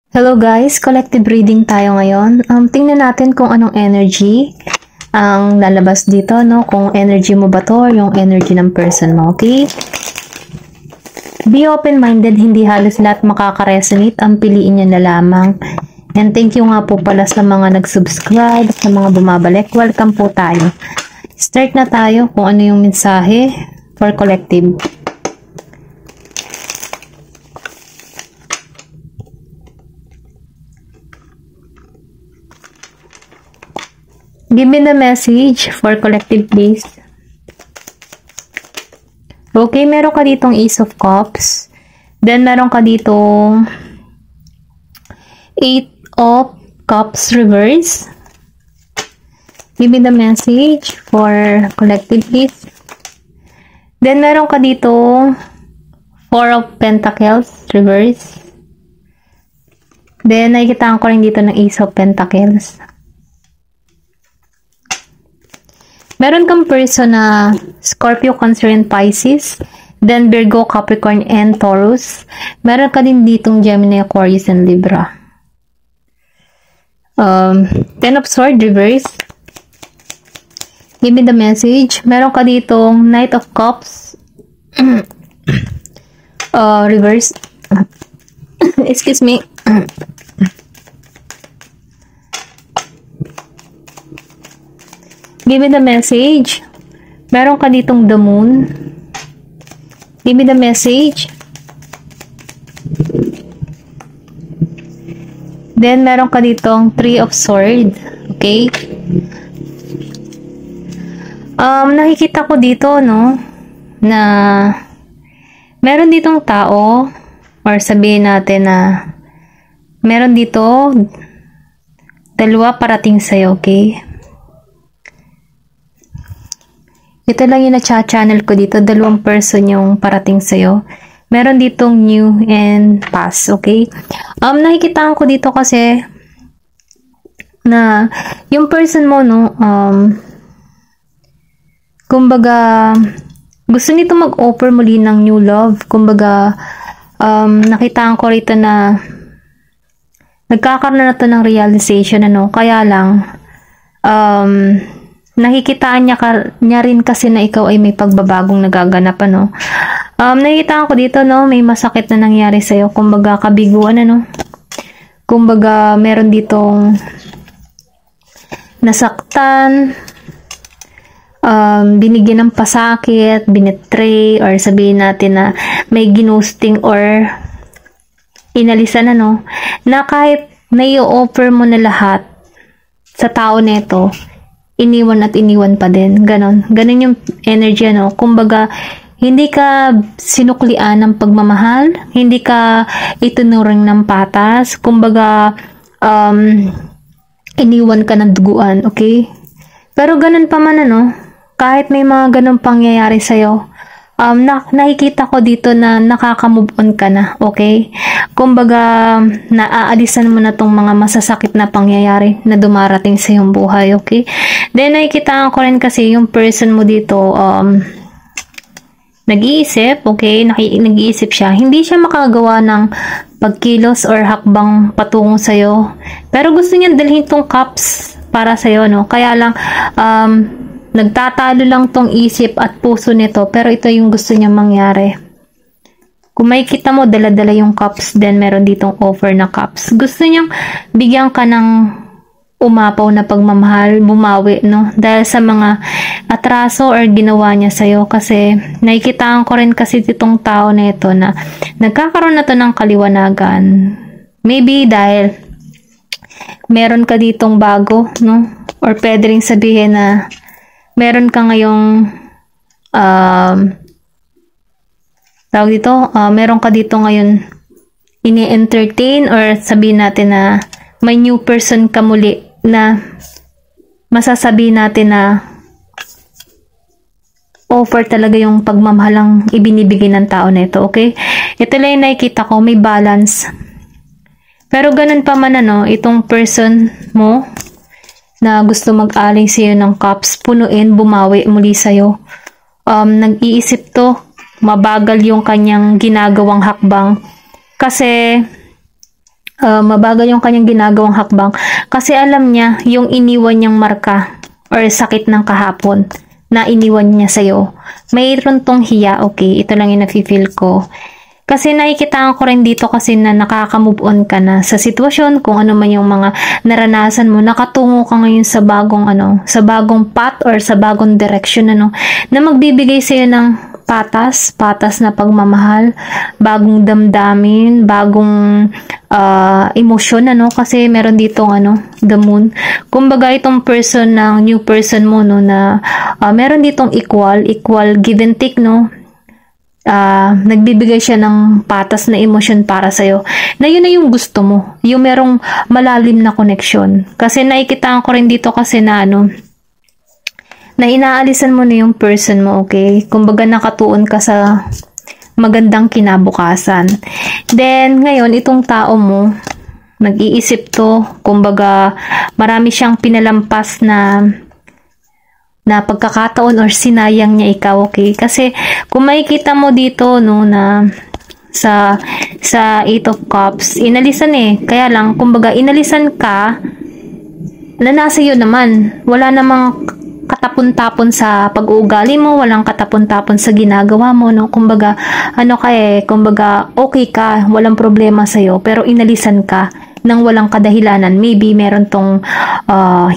Hello guys, collective reading tayo ngayon. Tingnan natin kung anong energy ang lalabas dito, no? Kung energy mo ba to or yung energy ng person mo, okay? Be open-minded, hindi halos lahat makaka-resonate. Ang piliin nyo na lamang. And thank you nga po pala sa mga nag-subscribe, sa mga bumabalik. Welcome po tayo. Start na tayo kung ano yung mensahe for collective. Give me the message for collective, please. Okay, meron ka ditong Ace of Cups. Then, meron ka ditong Eight of Cups reverse. Give me the message for collective, please. Then, meron ka ditong Four of Pentacles reverse. Then, nakikita ko rin dito ng Ace of Pentacles. Meron kang person na Scorpio, Cancer, and Pisces. Then Virgo, Capricorn, and Taurus. Meron ka din ditong Gemini, Aquarius, and Libra. Ten of Swords, reverse. Give me the message. Meron ka ditong Knight of Cups. Reverse. Excuse me. Give me the message. Meron ka ditong the moon. Give me the message. Then, meron ka ditong Three of Swords. Okay? Nakikita ko dito, no, na meron ditong tao, or sabihin natin na meron dito dalawa parating sa'yo, okay? Ito lang yung na-channel ko dito. Dalawang person yung parating sa'yo. Meron ditong new and past. Okay? Nakikitaan ko dito kasi na yung person mo, no, kumbaga, gusto nito mag-offer muli ng new love. Kumbaga, nakitaan ko rito na nagkakaroon na to ng realization, ano. Kaya lang, nakikitaan niya rin kasi na ikaw ay may pagbabagong nagaganap, ano. Nakikitaan ko dito, no, may masakit na nangyari sa'yo. Kumbaga, kabiguan, ano. Kumbaga, meron ditong nasaktan, binigyan ng pasakit, binetray, or sabihin natin na may ginusting or inalisan, ano, na kahit nai-offer mo na lahat sa tao nito, iniwan at iniwan pa din. Ganon. Ganon yung energy, ano. Kumbaga, hindi ka sinuklian ng pagmamahal. Hindi ka itunuring ng patas. Kumbaga, iniwan ka ng duguan. Okay? Pero ganon pa man, ano. Kahit may mga ganon pangyayari sa'yo, nakikita ko dito na nakaka-move on ka na, okay? Kumbaga, naaalisan mo na tong mga masasakit na pangyayari na dumarating sa iyong buhay, okay? Then, nakikita ko rin kasi yung person mo dito, nag-iisip, okay? Nag-iisip siya. Hindi siya makagawa ng pagkilos or hakbang patungo sa'yo. Pero gusto niya dalhin tong cups para sa'yo, no? Kaya lang, nagtatalo lang tong isip at puso nito, pero ito yung gusto niya mangyari. Kung makikita mo, dala-dala yung cups, then meron ditong offer na cups. Gusto niyang bigyan ka ng umapaw na pagmamahal, bumawi, no? Dahil sa mga atraso or ginawa niya sa'yo. Kasi nakikitaan ko rin kasi itong tao na ito na nagkakaroon na to ng kaliwanagan. Maybe dahil meron ka ditong bago, no? Or pwede rin sabihin na meron ka ngayong tawag dito, meron ka dito ngayon ini-entertain or sabihin natin na may new person ka muli na masasabihin natin na offer talaga yung pagmamahalang ibinibigay ng tao na ito, okay? Ito lang yung nakikita ko, may balance. Pero ganun pa man, ano, itong person mo na gusto mag-aling sa'yo ng cups, punuin, bumawi muli sa'yo. Nag-iisip to, mabagal yung kanyang ginagawang hakbang. Kasi, mabagal yung kanyang ginagawang hakbang kasi alam niya yung iniwan niyang marka or sakit ng kahapon na iniwan niya sa'yo. Mayroon tong hiya, okay? Ito lang yung nafe-feel ko. Kasi nakikitaan ko rin dito kasi na nakaka-move on ka na sa sitwasyon, kung ano man yung mga naranasan mo, nakatungo ka ngayon sa bagong sa bagong path or sa bagong direction na magbibigay sa'yo ng patas na pagmamahal, bagong damdamin, bagong emosyon, kasi meron ditong the moon. Kumbaga itong person ng new person mo, na meron ditong equal give and take, nagbibigay siya ng patas na emosyon para sa'yo, na yun na yung gusto mo, yung merong malalim na connection. Kasi nakikitaan ko rin dito kasi na na inaalisan mo na yung person mo, okay? Kumbaga nakatuon ka sa magandang kinabukasan. Then, ngayon, itong tao mo, nag-iisip to, kumbaga marami siyang pinalampas na pagkakataon or sinayang niya ikaw, okay? Kasi kung makikita mo dito, na sa Eight of Cups, inalisan kaya lang, kumbaga inalisan ka na nasa iyo naman, wala namang katapon-tapon sa pag-uugali mo, walang katapon-tapon sa ginagawa mo, kumbaga kumbaga okay ka, walang problema sa iyo, pero inalisan ka nang walang kadahilanan. Maybe meron tong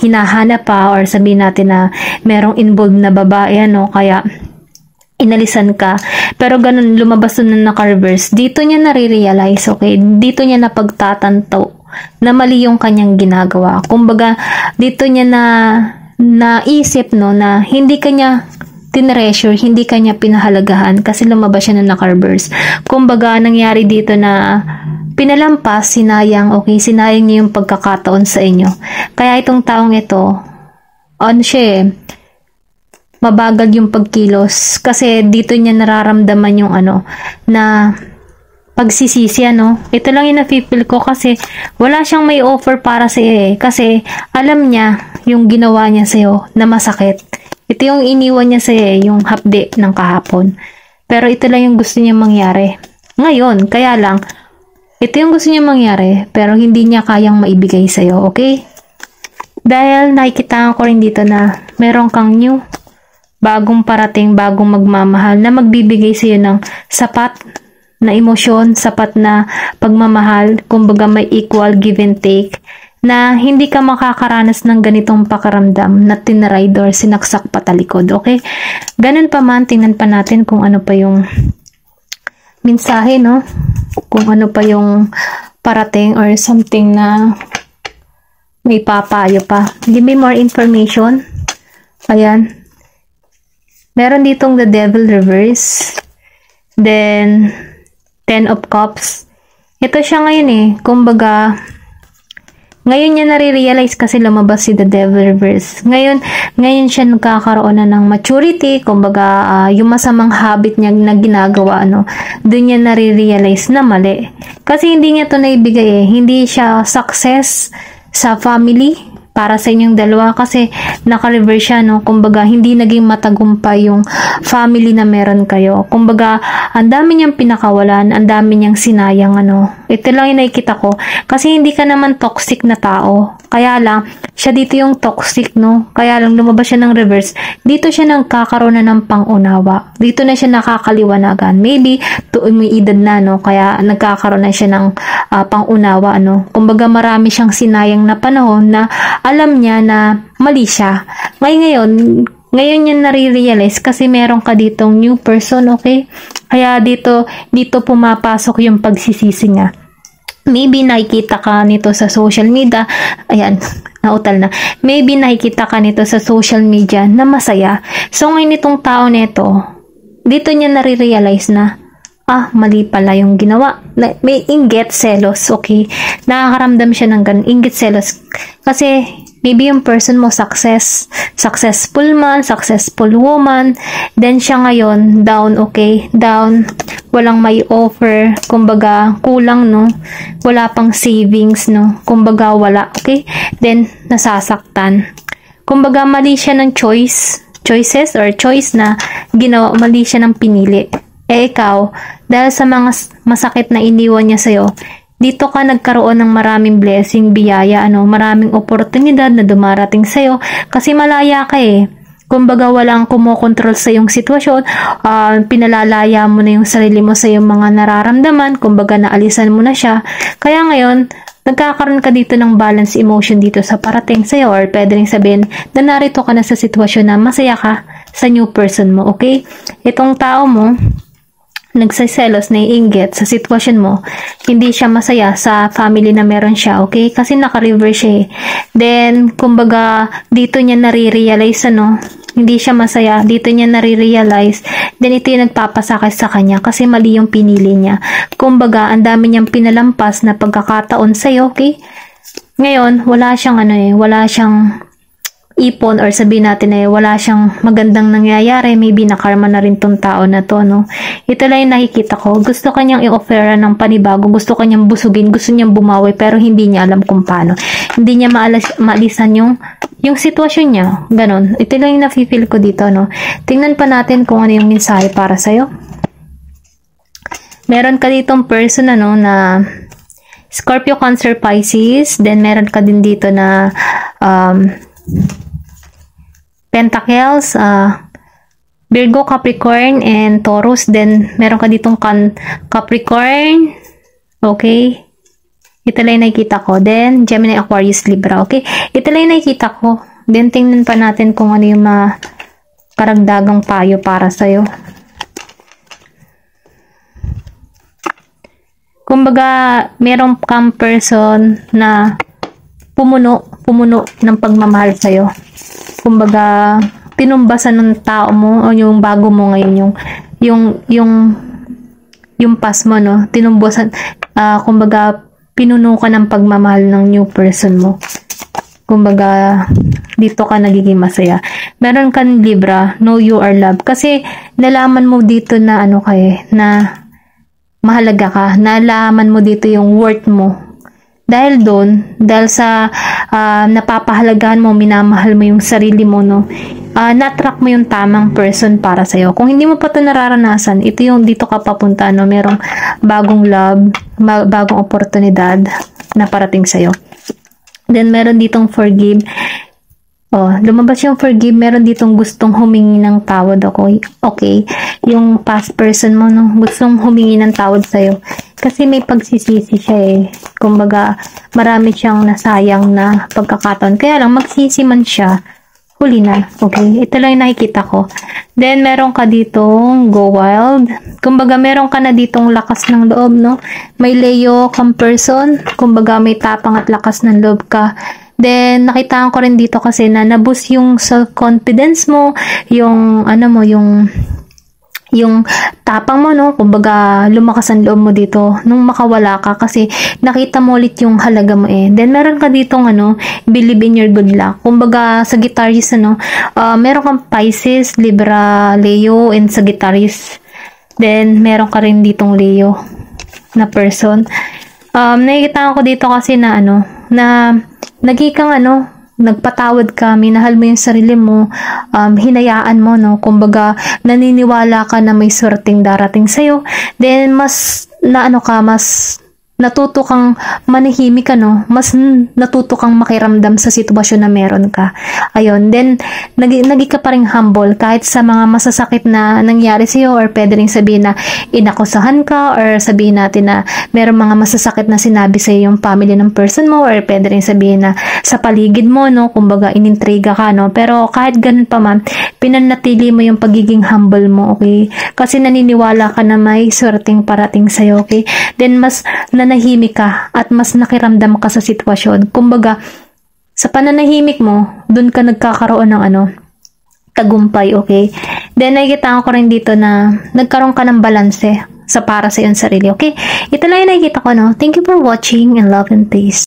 hinahanap pa, or sabihin natin na merong involved na babae, kaya inalisan ka. Pero ganun, lumabas na naka-reverse. Dito niya nare-realize, okay? Dito niya napagtatanto na mali yung kanyang ginagawa. Kumbaga, dito niya naisip, na hindi kanya tinreasure, hindi kanya pinahalagahan kasi lumabas siya na naka-reverse. Kumbaga, nangyari dito na pinalampas, sinayang, okay? Sinayang niya yung pagkakataon sa inyo. Kaya itong taong ito, siya mabagal yung pagkilos kasi dito niya nararamdaman yung na pagsisisi, Ito lang yung nafe-feel ko kasi wala siyang may offer para sa iyo, kasi alam niya yung ginawa niya sa iyo na masakit. Ito yung iniwan niya sa iyo, yung hapde ng kahapon. Pero ito lang yung gusto niya mangyari ngayon, kaya lang ito yung gusto niya mangyari, pero hindi niya kayang maibigay sa iyo, okay? Dahil nakikita ko rin dito na meron kang new, bagong parating, bagong magmamahal na magbibigay sa iyo ng sapat na emosyon, sapat na pagmamahal, kumbaga may equal give and take, na hindi ka makakaranas ng ganitong pakaramdam na tinride or sinaksak patalikod, okay? Ganun pa man, tingnan pa natin kung ano pa yung mensahe, kung ano pa yung parating or something na may papayo pa. Give me more information. Ayan. Meron ditong the Devil reverse. Then, Ten of Cups. Ito siya ngayon kumbaga, ngayon niya nare-realize kasi lumabas si the Devil reverse. Ngayon siya nagkakaroon na ng maturity, kumbaga yung masamang habit niya na ginagawa, doon niya nare-realize na mali. Kasi hindi niya to naibigay hindi siya success sa family para sa inyong dalawa kasi naka-reverse siya, kumbaga hindi naging matagumpay yung family na meron kayo. Kumbaga ang dami niyang pinakawalan, ang dami niyang sinayang, ito lang yung nakikita ko kasi hindi ka naman toxic na tao, kaya lang siya dito yung toxic, kaya lang lumabas siya ng reverse. Dito siya nagkakaroon na ng pangunawa, dito na siya nakakaliwanagan, maybe may edad na, kaya nagkakaroon na siya ng pangunawa, kumbaga marami siyang sinayang na panahon na alam niya na mali siya. Ngayon niya nare-realize kasi meron ka ditong new person, okay? Kaya dito pumapasok yung pagsisisi niya. Maybe nakikita ka nito sa social media. Ayan, nautal na. Maybe nakikita ka nito sa social media na masaya. So ngayon itong tao nito, dito niya nare-realize na mali pala yung ginawa. May inggit, selos, okay? Nakakaramdam siya ng ganun, inggit, selos. Kasi, maybe yung person mo successful man, successful woman, then siya ngayon, down, okay? Down, walang may offer, kumbaga, kulang, wala pang savings, kumbaga, wala, okay? Then, nasasaktan. Kumbaga, mali siya ng choice na ginawa, mali siya ng pinili. Ikaw, dahil sa mga masakit na iniwan niya sa'yo, dito ka nagkaroon ng maraming blessing, biyaya, maraming oportunidad na dumarating sa'yo kasi malaya ka eh. Kumbaga walang kumokontrol sa yung sitwasyon, pinalalaya mo na yung sarili mo sa yung mga nararamdaman, kumbaga naalisan mo na siya. Kaya ngayon, nagkakaroon ka dito ng balance emotion dito sa parating sa'yo, or pwede rin sabihin na narito ka na sa sitwasyon na masaya ka sa new person mo, okay? Itong tao mo, nagsiselos, naiinggit sa sitwasyon mo, hindi siya masaya sa family na meron siya, okay? Kasi naka-reverse siya eh. Then, kumbaga, dito niya nare-realize, hindi siya masaya, dito niya nare-realize, then ito yung nagpapasakit sa kanya kasi mali yung pinili niya. Kumbaga, ang dami niyang pinalampas na pagkakataon sa'yo, okay? Ngayon, wala siyang ipon, or sabihin natin wala siyang magandang nangyayari, maybe nakarma na rin tong tao na to, Ito lang yung nakikita ko. Gusto kanyang i-offera ng panibago, gusto kanyang busugin, gusto niyang bumawi, pero hindi niya alam kung paano. Hindi niya maalisan yung sitwasyon niya. Ganon. Ito lang yung nafe-feel ko dito, Tingnan pa natin kung ano yung mensahe para sa'yo. Meron ka ditong person, na Scorpio, Cancer, Pisces. Then, meron ka din dito na Pentacles, Virgo, Capricorn, and Taurus. Then, meron ka ditong Capricorn. Okay. Ito lang yung nakikita ko. Then, Gemini, Aquarius, Libra. Okay. Ito lang yung nakikita ko. Then, tingnan pa natin kung ano yung karagdagang payo para sa'yo. Kumbaga, meron kang person na pumuno ng pagmamahal sa'yo. Kumbaga, tinumbasan ng tao mo o yung bago mo ngayon, yung past mo, tinumbasan, kumbaga, pinuno ka ng pagmamahal ng new person mo. Kumbaga, dito ka nagiging masaya. Meron kang Libra, know you are loved. Kasi, nalaman mo dito na na mahalaga ka. Nalaman mo dito yung worth mo. Dahil sa napapahalagahan mo, minamahal mo yung sarili mo, na-attract mo yung tamang person para sa'yo. Kung hindi mo pa ito nararanasan, ito yung dito ka papunta, merong bagong love, bagong oportunidad na parating sa'yo. Then, meron ditong forgive. Lumabas yung forgive, meron ditong gustong humingi ng tawad, okay? Yung past person mo, gustong humingi ng tawad sa'yo. Kasi may pagsisisi siya eh. Kumbaga, marami siyang nasayang na pagkakataon. Kaya lang, magsisi man siya, huli na. Okay? Ito lang yung nakikita ko. Then, meron ka ditong go wild. Kumbaga, meron ka na ditong lakas ng loob, May Leo kang person. Kumbaga, may tapang at lakas ng loob ka. Then, nakita ko rin dito kasi na naboost yung self-confidence mo, yung tapang mo, kumbaga, lumakas ang loob mo dito nung makawala ka kasi nakita mo ulit yung halaga mo eh. Then, meron ka ditong, believe in your good luck. Kumbaga, sa guitarist, meron kang Pisces, Libra, Leo, and Sagittarius. Then, meron ka rin ditong Leo na person. Nakikita ko dito kasi na, na nagikang nagpatawad ka, minahal mo yung sarili mo, hinayaan mo, Kumbaga, naniniwala ka na may swerteng darating sa'yo. Then, mas natuto kang manahimik, mas natuto kang makiramdam sa sitwasyon na meron ka. Ayun. Then, naging ka pa rin humble kahit sa mga masasakit na nangyari sa'yo, or pwede rin sabihin na inakusahan ka, or sabihin natin na meron mga masasakit na sinabi sa'yo yung family ng person mo, or pwede rin sabihin na sa paligid mo, kumbaga inintriga ka, Pero kahit ganun pa man, pinanatili mo yung pagiging humble mo, okay? Kasi naniniwala ka na may swerteng parating sa'yo, okay? Then, mas nanahimik ka at mas nakiramdam ka sa sitwasyon. Kumbaga, sa pananahimik mo, dun ka nagkakaroon ng tagumpay, okay? Then, nakikita ko rin dito na nagkaroon ka ng balanse sa para sa iyong sarili, okay? Ito lang yung nakikita ko, Thank you for watching and love and peace.